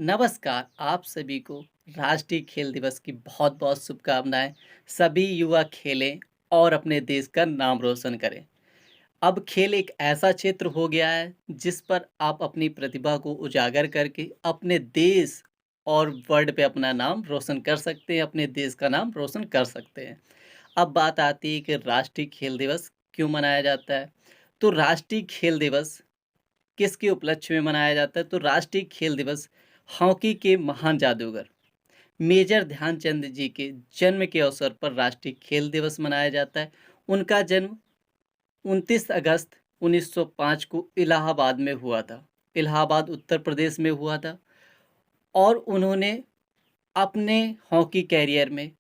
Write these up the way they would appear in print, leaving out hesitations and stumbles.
नमस्कार, आप सभी को राष्ट्रीय खेल दिवस की बहुत-बहुत शुभकामनाएँ। सभी युवा खेलें और अपने देश का नाम रोशन करें। अब खेल एक ऐसा क्षेत्र हो गया है, जिस पर आप अपनी प्रतिभा को उजागर करके अपने देश और वर्ल्ड पे अपना नाम रोशन कर सकते हैं, अपने देश का नाम रोशन कर सकते हैं। अब बात आती है कि राष्ट्रीय खेल दिवस क्यों मनाया जाता है? तो राष्ट्रीय खेल दिवस किसके उपलक्ष्य में मनाया जाता है? तो राष्ट्रीय खेल दिवस हॉकी के महान जादूगर मेजर ध्यानचंद जी के जन्म के अवसर पर राष्ट्रीय खेल दिवस मनाया जाता है। उनका जन्म 29 अगस्त 1905 को इलाहाबाद में हुआ था। इलाहाबाद उत्तर प्रदेश में हुआ था और उन्होंने अपने हॉकी कैरियर में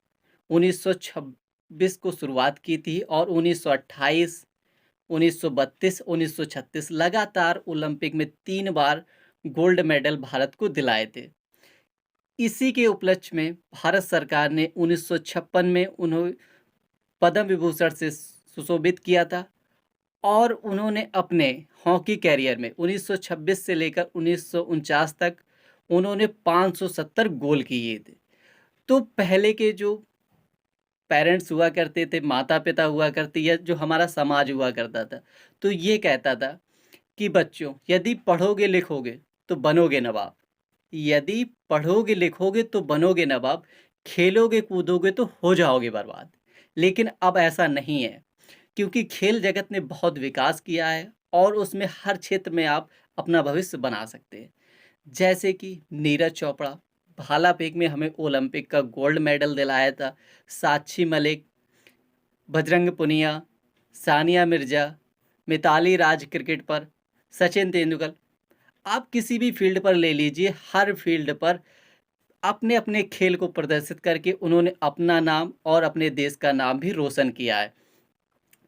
1926 को शुरुआत की थी और 1928, 1932, 1936 लगातार ओलंपिक में 3 बार गोल्ड मेडल भारत को दिलाए थे। इसी के उपलक्ष्य में भारत सरकार ने 1956 में उन्हें पद्म विभूषण से सुशोभित किया था और उन्होंने अपने हॉकी कैरियर में 1926 से लेकर 1949 तक उन्होंने 570 गोल किए थे। तो पहले के जो पेरेंट्स हुआ करते थे, माता-पिता हुआ करते या जो हमारा समाज हुआ करता था, तो ये कहता था कि बच्चों यदि पढ़ोगे लिखोगे तो बनोगे नवाब। यदि पढ़ोगे लिखोगे तो बनोगे नवाब, खेलोगे कूदोगे तो हो जाओगे बर्बाद। लेकिन अब ऐसा नहीं है, क्योंकि खेल जगत ने बहुत विकास किया है और उसमें हर क्षेत्र में आप अपना भविष्य बना सकते हैं। जैसे कि नीरज चोपड़ा भाला फेंक में हमें ओलंपिक का गोल्ड मेडल दिलाया था। साक्षी मलिक, बजरंग पुनिया, सानिया मिर्ज़ा, मिताली राज क्रिकेट पर, सचिन तेंदुलकर, आप किसी भी फ़ील्ड पर ले लीजिए, हर फ़ील्ड पर अपने-अपने खेल को प्रदर्शित करके उन्होंने अपना नाम और अपने देश का नाम भी रोशन किया है।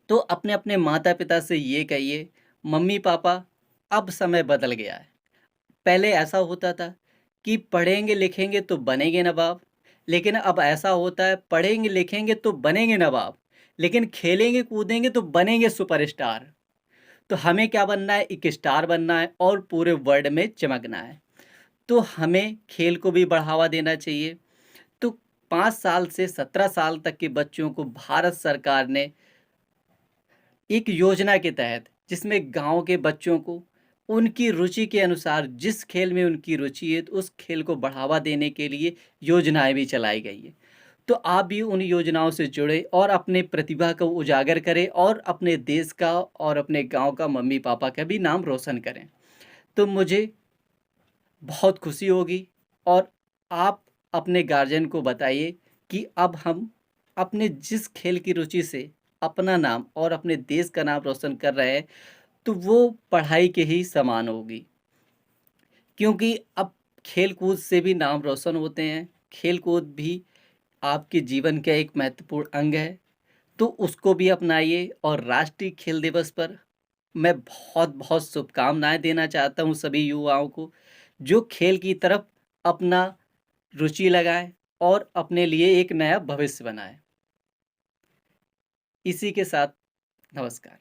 तो अपने-अपने माता-पिता से ये कहिए, मम्मी-पापा अब समय बदल गया है। पहले ऐसा होता था कि पढ़ेंगे-लिखेंगे तो बनेंगे नवाब, लेकिन अब ऐसा होता है पढ़ेंगे-लिखेंगे तो बनेंगे नवाब, लेकिन खेलेंगे-कूदेंगे तो बनेंगे सुपरस्टार। तो हमें क्या बनना है? एक स्टार बनना है और पूरे वर्ल्ड में चमकना है। तो हमें खेल को भी बढ़ावा देना चाहिए। तो 5 साल से 17 साल तक के बच्चों को भारत सरकार ने एक योजना के तहत जिसमें गाँव के बच्चों को उनकी रुचि के अनुसार जिस खेल में उनकी रुचि है तो उस खेल को बढ़ावा देने के लिए योजनाएँ भी चलाई गई हैं। तो आप भी उन योजनाओं से जुड़ें और अपने प्रतिभा को उजागर करें और अपने देश का और अपने गाँव का मम्मी-पापा का भी नाम रोशन करें। तो मुझे बहुत खुशी होगी और आप अपने गार्जियन को बताइए कि अब हम अपने जिस खेल की रुचि से अपना नाम और अपने देश का नाम रोशन कर रहे हैं, तो वो पढ़ाई के ही समान होगी। क्योंकि अब खेल-कूद से भी नाम रोशन होते हैं, खेल-कूद भी आपके जीवन का एक महत्वपूर्ण अंग है, तो उसको भी अपनाइए और राष्ट्रीय खेल दिवस पर मैं बहुत-बहुत शुभकामनाएँ देना चाहता हूँ सभी युवाओं को, जो खेल की तरफ अपना रुचि लगाएँ और अपने लिए एक नया भविष्य बनाएँ। इसी के साथ नमस्कार।